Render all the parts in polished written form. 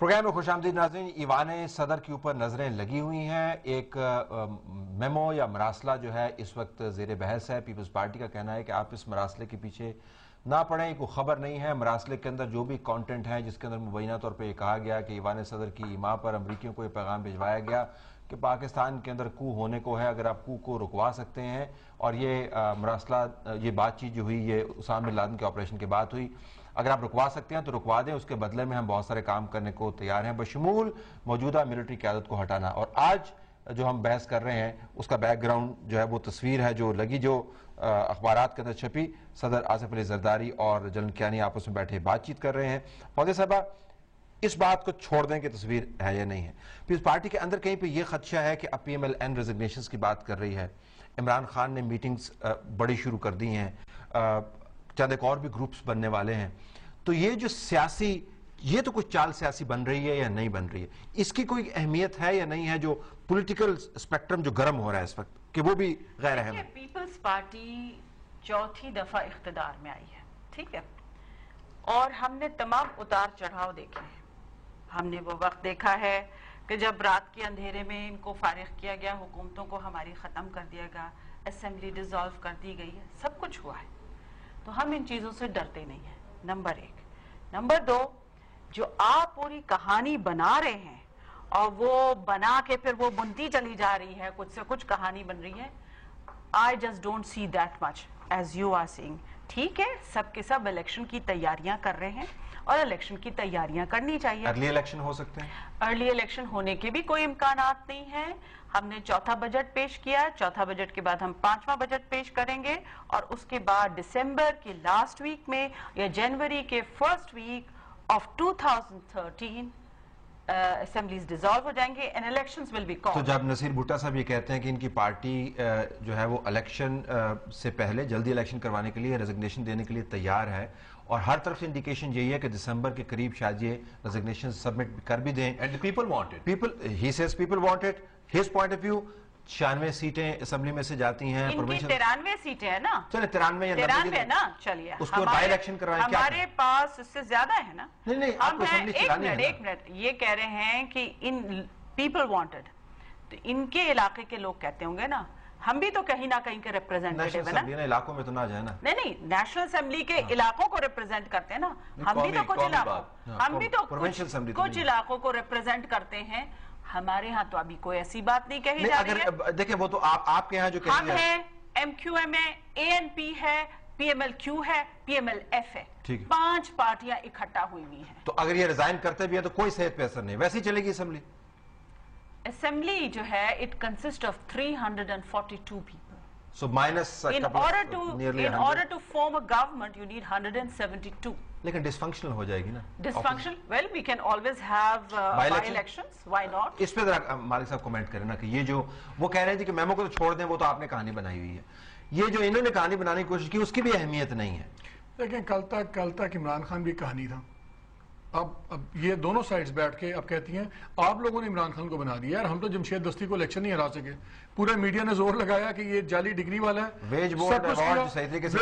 Programme میں خوش آمدید ناظرین. ایوان صدر کے اوپر نظریں لگی ہوئی ہیں. ایک میمو یا مراسلہ جو ہے اس وقت زیر بحث ہے. پیپلز پارٹی کا کہنا ہے کہ آپ اس مراسلے کے پیچھے نہ پڑیں, کوئی خبر نہیں ہے. مراسلے کے اندر جو بھی کانٹینٹ ہے جس کے اندر مبینہ طور پہ یہ کہا گیا کہ ایوان صدر کی ایما پر امریکیوں کو یہ پیغام بھجوایا گیا کہ پاکستان کے اندر کو ہونے کو ہے, اگر آپ کو رکوا سکتے ہیں. اور یہ مراسلہ, یہ بات چیت جو ہوئی یہ اسامہ بن لادن کے آپریشن کے بعد ہوئی. اگر آپ رکوا سکتے ہیں تو رکوا دیں, اس کے بدلے میں ہم بہت سارے کام کرنے کو تیار ہیں بشمول موجودہ ملٹری قیادت کو ہٹانا. اور آج جو ہم بحث کر رہے ہیں اس کا بیک گراؤنڈ جو ہے وہ تصویر ہے جو لگی, جو اخبارات کے اندر چھپی. صدر آصف علی زرداری اور جنرل کیانی آپس میں بیٹھے بات چیت کر رہے ہیں. فوزیہ صاحبہ, اس بات کو چھوڑ دیں کہ تصویر ہے یا نہیں ہے. پیپلز پارٹی کے اندر کہیں پہ یہ خدشہ ہے کہ اب پی ایم ایل این ریزگنیشنز کی بات کر رہی ہے. عمران خان نے میٹنگز بڑی شروع کر دی ہیں, چند ایک اور بھی گروپس بننے والے ہیں. تو یہ جو سیاسی, یہ تو کچھ چال سیاسی بن رہی ہے یا نہیں بن رہی ہے, اس کی کوئی اہمیت ہے یا نہیں ہے جو پولیٹیکل اسپیکٹرم جو گرم ہو رہا ہے اس وقت, کہ وہ بھی غیر اہم ہے؟ پیپلز پارٹی چوتھی دفعہ اقتدار میں آئی ہے, ٹھیک ہے, اور ہم نے تمام اتار چڑھاؤ دیکھے ہیں. ہم نے وہ وقت دیکھا ہے کہ جب رات کے اندھیرے میں ان کو فارغ کیا گیا, حکومتوں کو ہماری ختم کر دیا گیا, اسمبلی ڈیزالو کر دی گئی ہے, سب کچھ ہوا ہے. تو ہم ان چیزوں سے ڈرتے نہیں ہیں, نمبر ایک. نمبر دو, جو آپ پوری کہانی بنا رہے ہیں اور وہ بنا کے پھر وہ بنتی چلی جا رہی ہے, کچھ سے کچھ کہانی بن رہی ہے. I just don't see that much as you are seeing. ٹھیک ہے, سب کے سب الیکشن کی تیاریاں کر رہے ہیں اور الیکشن کی تیاریاں کرنی چاہیے. ارلی الیکشن ہو سکتے ہیں؟ ارلی الیکشن ہونے کے بھی کوئی امکانات نہیں ہیں. ہم نے چوتھا بجٹ پیش کیا, چوتھا بجٹ کے بعد ہم پانچواں بجٹ پیش کریں گے, اور اس کے بعد دسمبر کے لاسٹ ویک میں یا جنوری کے first week of 2013 assemblies dissolve ہو جائیں گے and elections will be called. تو جب نصیر بھٹا صاحب یہ کہتے ہیں کہ ان کی پارٹی جو ہے وہ الیکشن سے پہلے جلدی الیکشن کروانے کے لیے, ریزگنیشن دینے کے لیے تیار ہے, اور ہر طرف سے انڈیکیشن یہی ہے کہ دسمبر کے قریب شاید یہ ریزگنیشن سبمٹ کر بھی دیں. And the people want it. He says people want it. His point of view, 96 سیٹیں اسمبلی میں سے جاتی ہیں. ان کی 93 سیٹیں ہیں نا, چلے 93 یا 90 نا, چلیے اس کو بائی الیکشن کروائیں. ہمارے پاس اس سے زیادہ ہے نا. نہیں, آپ کو اسمبلی چلانی ہے. ایک منٹ, یہ کہہ رہے ہیں کہ ان پیپل وانٹڈ, تو ان کے علاقے کے لوگ کہتے ہوں گے نا, ہم بھی تو کہیں نہ کہیں کے ریپریزنٹیٹیو ہیں نا. نیشنل علاقوں میں تو نہ جائے نا. نہیں, نیشنل اسمبلی کے علاقوں کو ریپریزنٹ کرتے ہیں نا. ہم بھی تو کچھ علاقوں, ہم بھی تو کچھ علاقوں کو ریپریزنٹ کرتے ہیں. ہمارے ہاں تو ابھی کوئی ایسی بات نہیں کہی جا رہی ہے. دیکھیں وہ تو آپ کے ہاں جو کہیں ہم ہیں, ایم کیو ایم ہے, اے این پی ہے, پی ایم ایل کیو ہے, پی ایم ایل ایف ہے, 5 پارٹیاں اکٹھا ہوئی ہوئی ہیں. تو اگر یہ ریزائن کرتے بھی ہیں تو کوئی صحت پہ اثر نہیں, ویسے ہی چلے گی اسمبلی. اسمبلی جو ہے it consist of 342 people. So minus in order to form a government you need 172. لیکن ڈسفنکشنل ہو جائے گی نا. Dysfunctional, well we can always have by elections, why not. اس پہ ذرا مالک صاحب کمنٹ کریں نا کہ یہ جو وہ کہہ رہے تھے کہ میمو کو تو چھوڑ دیں, وہ تو آپ نے کہانی بنائی ہوئی ہے. یہ جو انہوں نے کہانی بنانے کی کوشش کی اس کی بھی اہمیت نہیں ہے. لیکن کل تک عمران خان بھی کہانی تھا. اب یہ دونوں سائڈز بیٹھ کے اب کہتی ہیں آپ لوگوں نے عمران خان کو بنا دیا یار, ہم تو جمشید دستی کو الیکشن نہیں ہرا سکے. پورا میڈیا نے زور لگایا کہ یہ جعلی ڈگری والا ہے, ویج بورڈ ایوارڈ صحیح طریقے سے.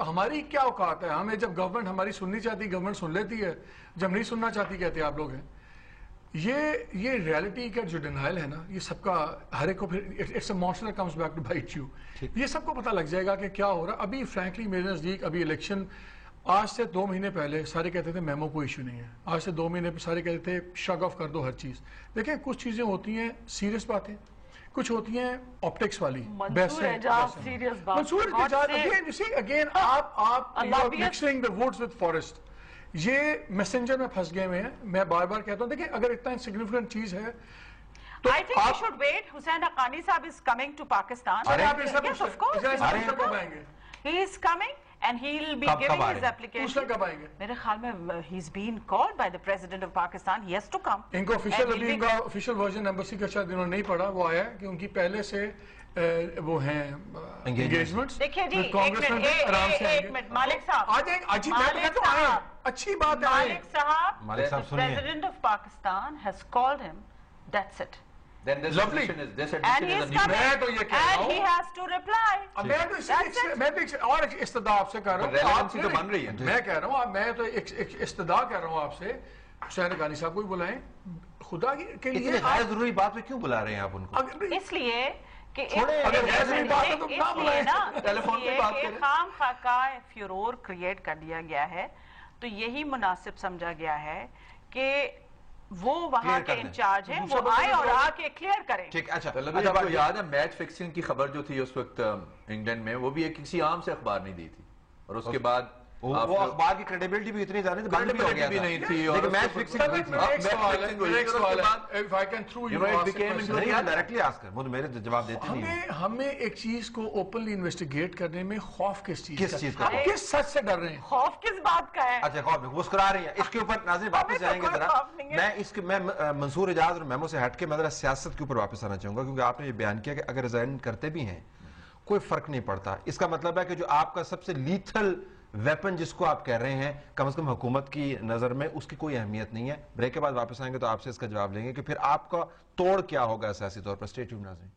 ہماری کیا اوقات ہے, ہمیں جب گورنمنٹ ہماری سننی چاہتی گورنمنٹ سن لیتی ہے, جب نہیں سننا چاہتی کہتے آپ لوگ ہیں. یہ ریالٹی کا جو ڈینائل ہے نا, یہ سب کا ہر ایک کو پھر it's a monster comes back to bite you. یہ سب کو پتہ لگ جائے گا کہ کیا ہو رہا. ابھی فرینکلی میرے نزدیک ابھی الیکشن آج سے 2 مہینے پہلے سارے کہتے تھے میمو کوئی ایشو نہیں ہے. آج سے 2 مہینے سارے کہتے تھے شگ آف کر دو ہر چیز. دیکھیں کچھ چیزیں ہوتی ہیں سیریس باتیں, کچھ ہوتی ہیں آپٹکس والی. منصور اعجاز سیریس بات. منصور اعجاز اگین آپ mixing the woods with forest. یہ میسنجر میں پھنس گئے ہیں. میں بار بار کہتا ہوں دیکھیں اگر اتنا انسگنیفیکنٹ چیز ہے تو I think we should wait. Hussain Haqqani صاحب is coming to Pakistan. Yes, of course. He is coming. And he'll be giving his application. میرے خیال میں he's been called by the President of Pakistan. He has to come. ان کو official version embassy کا شاید انہوں نے نہیں پڑھا, وہ آیا کہ ان کی پہلے سے وہ ہیں engagements. دیکھیں جی, ایک منٹ مالک صاحب آ جائیں. اچھی بات ہے مالک صاحب, President of Pakistan has called him. That's it. Then this addition is this addition is a new. And he has to reply. میں بھی اور استدعا آپ سے کر رہا ہوں. Relevancy تو بن رہی ہے. میں کہہ رہا ہوں, میں تو استدعا کر رہا ہوں آپ سے حسین حقانی صاحب کو بھی بلائیں, خدا کے لیے اتنی غیر ضروری بات پہ کیوں بلا رہے ہیں آپ ان کو؟ اس لیے کہ خام خواہ فیورور کریٹ کر دیا گیا ہے, تو یہی مناسب سمجھا گیا ہے کہ وہ وہاں کے انچارج ہیں, وہ آئے اور آ کے کلیئر کریں. ٹھیک, اچھا آپ کو یاد ہے میچ فکسنگ کی خبر جو تھی اس وقت انگلینڈ میں, وہ بھی کسی عام سے اخبار نہیں دی تھی, اور اس کے بعد وہ اخبار کی کریڈیبلٹی بھی اتنی زیادہ بند بھی ہو گیا تھا, نہیں تھی, لیکن میچ فکسنگ ہوئی تھی. ڈائریکٹلی آسک کر, میرے جواب دیتے نہیں. ہمیں ایک چیز کو اوپنلی انویسٹیگیٹ کرنے میں خوف کس چیز کا؟ کس سچ سے ڈر رہے ہیں؟ خوف کس بات کا ہے؟ اچھا خوف مسکرا رہی ہیں. اس کے اوپر ناظرین واپس جائیں گے ذرا. میں منصور اجاز اور میمو سے ہٹ کے میں ذرا سیاست کے اوپر واپس آنا چاہوں گا, کیونکہ آپ نے یہ بیان کیا کہ اگر ریزائن کرتے بھی ہیں کوئی فرق نہیں پڑتا. اس کا مطلب ہے کہ جو آپ کا سب سے لیتھل ویپن جس کو آپ کہہ رہے ہیں کم از کم حکومت کی نظر میں, اس کی کوئی اہمیت نہیں ہے. بریک کے بعد واپس آئیں گے تو آپ سے اس کا جواب لیں گے کہ پھر آپ کا توڑ کیا ہوگا سیاسی طور پر. اسٹے ٹیونڈ ناظرین.